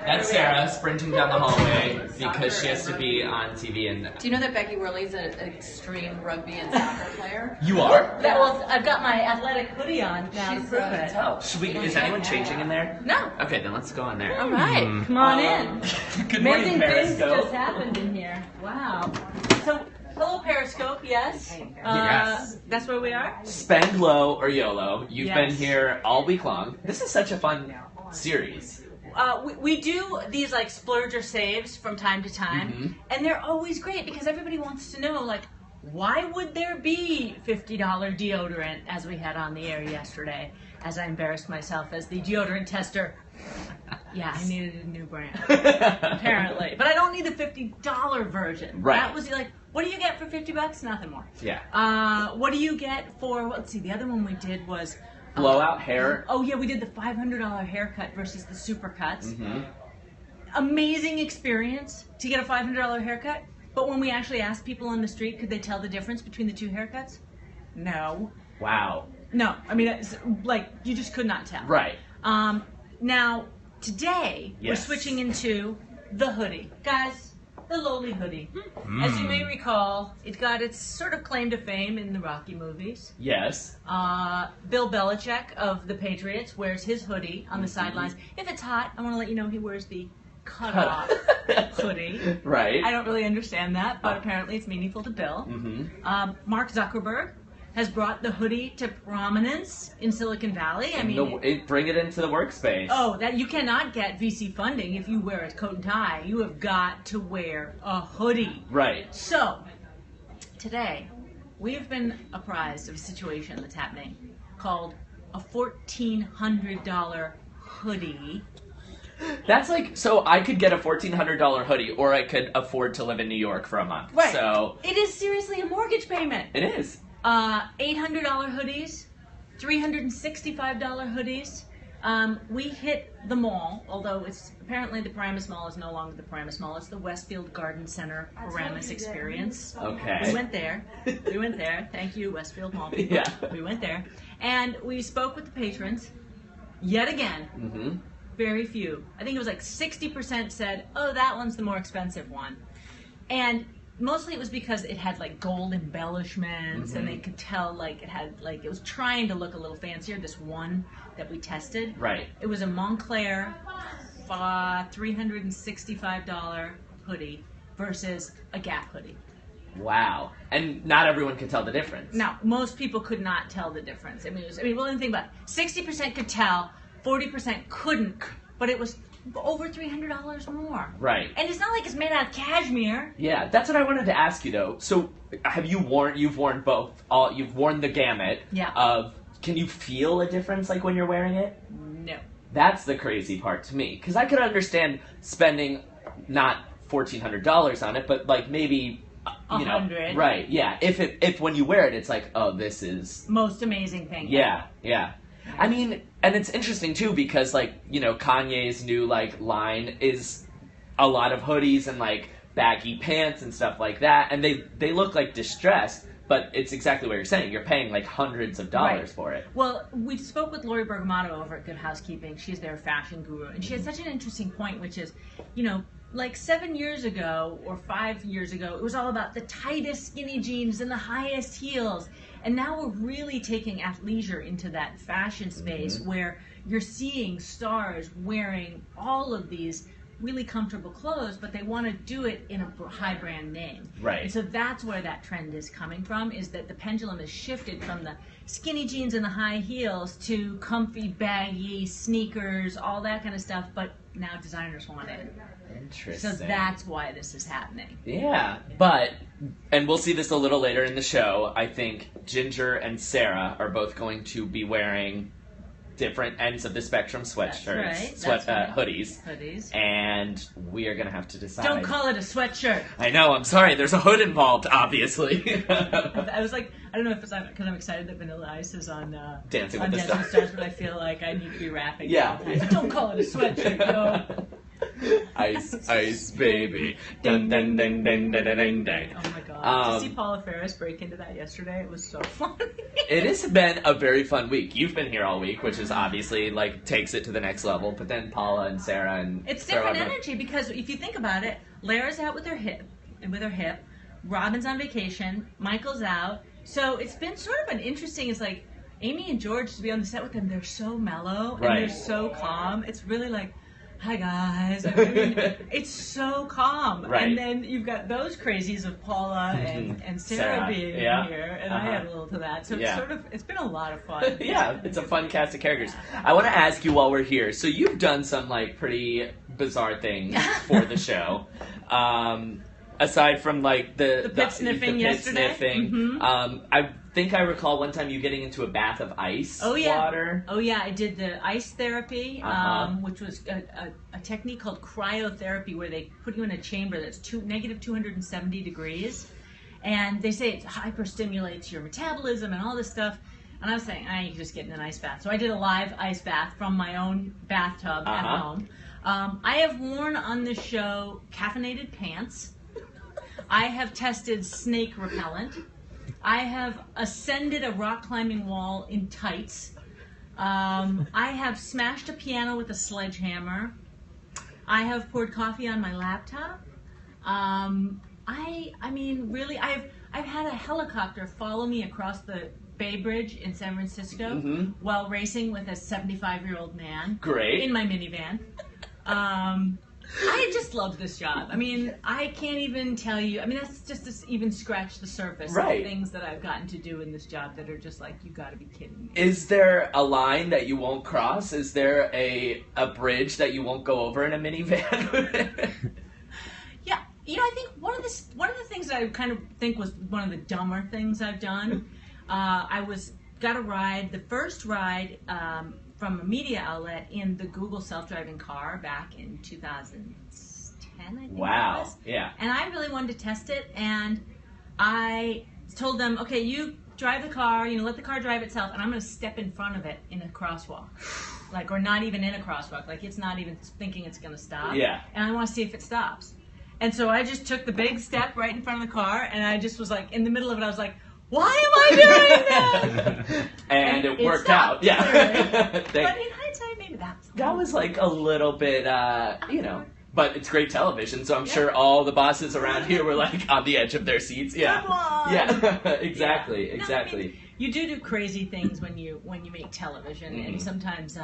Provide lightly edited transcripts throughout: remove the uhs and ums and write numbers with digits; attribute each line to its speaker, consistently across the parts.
Speaker 1: That's Sarah sprinting down the hallway because she has to be on TV. And
Speaker 2: do you know that Becky Worley's an extreme rugby and soccer player?
Speaker 1: You are?
Speaker 3: Yeah, well, I've got my athletic hoodie on now to prove it.
Speaker 1: Oh, is anyone changing in there?
Speaker 2: No.
Speaker 1: Okay, then let's go in there.
Speaker 2: All right.
Speaker 3: Come on in.
Speaker 1: Good morning,
Speaker 3: Amazing things
Speaker 1: Periscope.
Speaker 3: just happened in here. Wow. So, hello, Periscope. Yes.
Speaker 1: Yes.
Speaker 3: That's where we are.
Speaker 1: Spend low or YOLO. You've been
Speaker 3: Yes.
Speaker 1: here all week long. This is such a fun series.
Speaker 3: We do these like splurge or saves from time to time, and they're always great because everybody wants to know, like, why would there be $50 deodorant as we had on the air yesterday, as I embarrassed myself as the deodorant tester. Yeah, I needed a new brand, apparently. But I don't need the $50 version.
Speaker 1: Right.
Speaker 3: That was like, what do you get for $50? Nothing more.
Speaker 1: Yeah.
Speaker 3: What do you get for, let's see, the other one we did was...
Speaker 1: Blowout hair.
Speaker 3: Oh, yeah, we did the $500 haircut versus the super cuts. Amazing experience to get a $500 haircut. But when we actually asked people on the street, could they tell the difference between the two haircuts? No.
Speaker 1: Wow.
Speaker 3: No. I mean, it's, like, you just could not tell.
Speaker 1: Right.
Speaker 3: Now, today, we're
Speaker 1: Yes.
Speaker 3: switching into the hoodie. Guys, the lowly hoodie. As you may recall, it got its sort of claim to fame in the Rocky movies.
Speaker 1: Yes.
Speaker 3: Bill Belichick of the Patriots wears his hoodie on the sidelines. If it's hot, I want to let you know he wears the cut-off hoodie.
Speaker 1: Right.
Speaker 3: I don't really understand that, but apparently it's meaningful to Bill. Mark Zuckerberg has brought the hoodie to prominence in Silicon Valley. I mean,
Speaker 1: Bring it into the workspace.
Speaker 3: oh, that you cannot get VC funding if you wear a coat and tie. You have got to wear a hoodie.
Speaker 1: Right.
Speaker 3: So, today, we have been apprised of a situation that's happening called a $1,400 hoodie.
Speaker 1: That's like, so I could get a $1,400 hoodie, or I could afford to live in New York for a month.
Speaker 3: Right.
Speaker 1: So
Speaker 3: It is seriously a mortgage payment.
Speaker 1: it is.
Speaker 3: $800 hoodies, $365 hoodies. We hit the mall, although it's apparently the Paramus Mall is no longer the Paramus Mall. It's the Westfield Garden Center Paramus Experience.
Speaker 1: Okay.
Speaker 3: We went there. We went there. Thank you, Westfield Mall people.
Speaker 1: Yeah.
Speaker 3: We went there. And we spoke with the patrons. Yet again, very few. I think it was like 60% said, oh, that one's the more expensive one. And mostly it was because it had like gold embellishments and they could tell like it had like, it was trying to look a little fancier, this one that we tested.
Speaker 1: Right.
Speaker 3: It was a Montclair $365 hoodie versus a Gap hoodie.
Speaker 1: Wow. And not everyone could tell the difference.
Speaker 3: Now, most people could not tell the difference. I mean, well, think about it. 60% could tell, 40% couldn't, but it was over $300 more.
Speaker 1: Right.
Speaker 3: And it's not like it's made out of cashmere.
Speaker 1: Yeah, that's what I wanted to ask you though. So, you've worn both. You've worn the gamut of, can you feel a difference like when you're wearing it?
Speaker 3: No.
Speaker 1: That's the crazy part to me. Because I could understand spending not $1,400 on it, but like maybe, you know,
Speaker 3: 100.
Speaker 1: right, yeah. If when you wear it, it's like, oh, this is...
Speaker 3: Most amazing thing.
Speaker 1: Yeah, yeah. I mean, and it's interesting too because like, you know, Kanye's new like line is a lot of hoodies and like baggy pants and stuff like that, and they look like distressed, but it's exactly what you're saying. You're paying like hundreds of dollars for it.
Speaker 3: Well, we spoke with Lori Bergamatto over at Good Housekeeping. She's their fashion guru, and she had such an interesting point, which is, you know, like 7 years ago or 5 years ago, it was all about the tightest skinny jeans and the highest heels. And now we're really taking athleisure into that fashion space where you're seeing stars wearing all of these really comfortable clothes, but they want to do it in a high brand name.
Speaker 1: Right.
Speaker 3: And so that's where that trend is coming from, is that the pendulum has shifted from the skinny jeans and the high heels to comfy, baggy sneakers, all that kind of stuff, but now designers want it.
Speaker 1: Interesting.
Speaker 3: So that's why this is happening.
Speaker 1: Yeah, but, and we'll see this a little later in the show, I think Ginger and Sarah are both going to be wearing different ends of the spectrum sweatshirts, hoodies.
Speaker 3: Hoodies.
Speaker 1: And we are going to have to decide.
Speaker 3: Don't call it a sweatshirt.
Speaker 1: I know, I'm sorry, there's a hood involved, obviously.
Speaker 3: I was like, I don't know if it's because I'm excited that Vanilla Ice is on
Speaker 1: Dancing with the
Speaker 3: Stars, but I feel like I need to be rapping.
Speaker 1: Yeah.
Speaker 3: All the time. So don't call it a sweatshirt, yo.
Speaker 1: Ice, baby. Dun, dun, dun, dun, dun, dun, dun, dun.
Speaker 3: Oh my god. To see Paula Ferris break into that yesterday, it was so funny.
Speaker 1: It has been a very fun week. You've been here all week, which is obviously, like, takes it to the next level. But then Paula and Sarah and...
Speaker 3: It's different energy, because if you think about it, Lara's out with her hip. Robin's on vacation. Michael's out. So it's been sort of an interesting... It's like, Amy and George, to be on the set with them, they're so mellow. And they're so calm. It's really like... Hi guys. I mean, it's so calm.
Speaker 1: Right.
Speaker 3: And then you've got those crazies of Paula and Sarah being here, and I had a little to that. So it's been a lot of fun.
Speaker 1: Yeah, it's a fun cast of characters. I want to ask you while we're here. So you've done some like pretty bizarre things for the show. Aside from like the
Speaker 3: pit sniffing yesterday.
Speaker 1: I think I recall one time you getting into a bath of ice water.
Speaker 3: Oh yeah, I did the ice therapy, which was a technique called cryotherapy, where they put you in a chamber that's negative 270 degrees, and they say it hyperstimulates your metabolism and all this stuff. And I was saying, you can just get in an ice bath. So I did a live ice bath from my own bathtub at home. I have worn on this show caffeinated pants. I have tested snake repellent. I have ascended a rock climbing wall in tights. I have smashed a piano with a sledgehammer. I have poured coffee on my laptop. I mean, really, I've had a helicopter follow me across the Bay Bridge in San Francisco while racing with a 75-year-old man.
Speaker 1: Great.
Speaker 3: In my minivan. I just love this job. I mean, I can't even tell you. I mean, that's just to even scratch the surface of things that I've gotten to do in this job that are just like, you got to be kidding me.
Speaker 1: Is there a line that you won't cross? Is there a bridge that you won't go over in a minivan?
Speaker 3: Yeah, I think one of the things that I kind of think was one of the dumber things I've done. Got a ride, the first ride. From a media outlet in the Google self-driving car back in 2010, I think.
Speaker 1: Wow.
Speaker 3: It was.
Speaker 1: Yeah.
Speaker 3: And I really wanted to test it, and I told them, okay, you drive the car, let the car drive itself, and I'm going to step in front of it in a crosswalk. Or not even in a crosswalk. Like, it's not even thinking it's going to stop.
Speaker 1: Yeah.
Speaker 3: And I want to see if it stops. And so I just took the big step right in front of the car, and I just was like, in the middle of it, I was like, why am I doing that?
Speaker 1: and it worked out. Yeah.
Speaker 3: But in hindsight, maybe
Speaker 1: that was like a little bit, but it's great television, so I'm sure all the bosses around here were like on the edge of their seats. Yeah.
Speaker 3: Come on.
Speaker 1: Yeah. Exactly.
Speaker 3: No, I mean, you do crazy things when you make television, and sometimes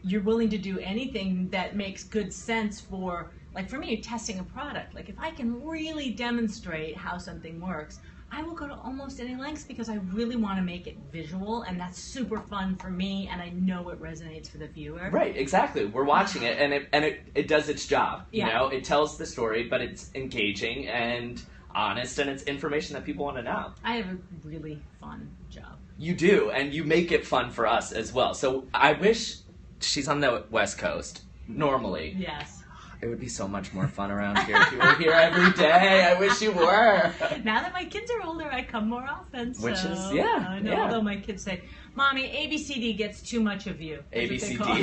Speaker 3: you're willing to do anything that makes good sense for, like for me, testing a product. Like if I can really demonstrate how something works, I will go to almost any lengths because I really want to make it visual, and that's super fun for me, and I know it resonates for the viewer.
Speaker 1: Right, exactly. We're watching it, and it does its job. You know, it tells the story, but it's engaging and honest, and it's information that people want to know.
Speaker 3: I have a really fun job.
Speaker 1: You do, and you make it fun for us as well. So I wish she's on the West Coast normally.
Speaker 3: Yes.
Speaker 1: It would be so much more fun around here if you were here every day. I wish you were.
Speaker 3: Now that my kids are older, I come more often. So,
Speaker 1: which is, I know.
Speaker 3: Although my kids say, Mommy, ABCD gets too much of you.
Speaker 1: ABCD.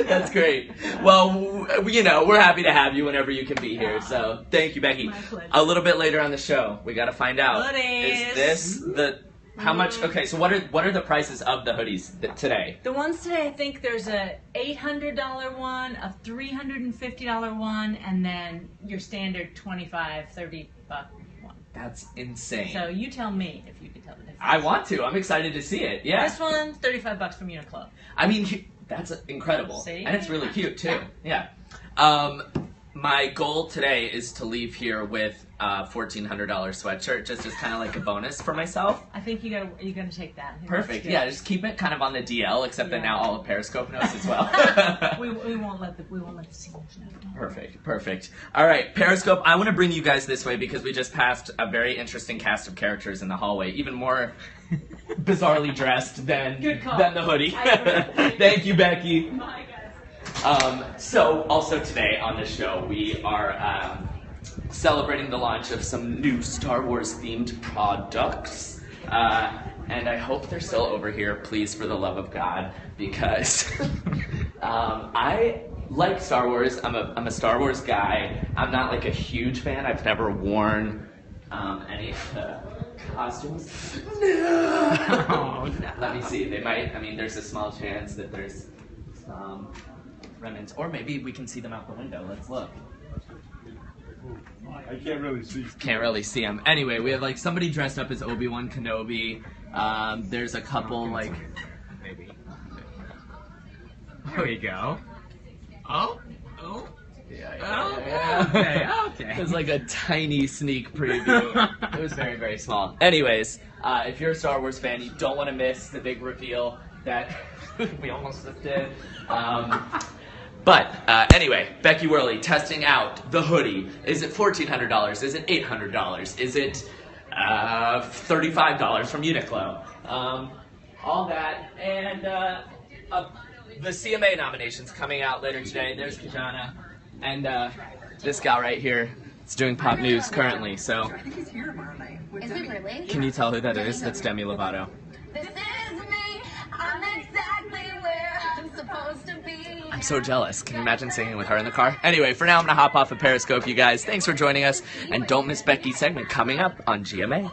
Speaker 1: That's great. Well, we're happy to have you whenever you can be here. So thank you, Becky.
Speaker 3: My pleasure.
Speaker 1: A little bit later on the show, we got to find out.
Speaker 3: Hoodies.
Speaker 1: Is this the... How much? Okay, so what are the prices of the hoodies today?
Speaker 3: The ones today, I think there's a $800 one, a $350 one, and then your standard $25, $30 one.
Speaker 1: That's insane.
Speaker 3: So you tell me if you can tell the difference.
Speaker 1: I want to. I'm excited to see it. Yeah.
Speaker 3: This one, $35 from Uniqlo.
Speaker 1: I mean, that's incredible.
Speaker 3: See?
Speaker 1: And it's really cute too. Yeah. My goal today is to leave here with a $1,400 sweatshirt, just as kind of like a bonus for myself.
Speaker 3: I think you're gonna take that.
Speaker 1: Perfect. Yeah, just keep it kind of on the DL, except that now all of Periscope knows as well.
Speaker 3: we won't let the seniors know.
Speaker 1: Perfect. All right, Periscope. I want to bring you guys this way because we just passed a very interesting cast of characters in the hallway, even more bizarrely dressed than the hoodie. Thank you, Becky.
Speaker 3: Bye, guys.
Speaker 1: So also today on the show we are celebrating the launch of some new Star Wars themed products, and I hope they're still over here, please, for the love of God, because I like Star Wars. I'm a Star Wars guy. I'm not like a huge fan. I've never worn any of the costumes. No.
Speaker 3: Oh, no.
Speaker 1: Let me see. They might. I mean, there's a small chance that there's some remnants, or maybe we can see them out the window. Let's look.
Speaker 4: I can't really see.
Speaker 1: Can't really see them. Anyway, we have like somebody dressed up as Obi-Wan Kenobi. There's a couple like.
Speaker 3: Maybe. There we go. Oh. Okay.
Speaker 1: It was like a tiny sneak preview. It was very, very small. Anyways, if you're a Star Wars fan, you don't want to miss the big reveal that we almost just did. But anyway, Becky Worley testing out the hoodie. Is it $1,400? Is it $800? Is it $35 from Uniqlo? All that. And the CMA nominations coming out later today. There's Kajana. And this gal right here is doing pop news currently. So,
Speaker 5: I think he's here tomorrow night.
Speaker 2: Is it really?
Speaker 1: can you tell who that is? That's Demi Lovato.
Speaker 2: This is me. I'm exactly where I'm supposed to be.
Speaker 1: I'm so jealous. Can you imagine singing with her in the car? Anyway, for now, I'm going to hop off of Periscope, you guys. Thanks for joining us. And don't miss Becky's segment coming up on GMA.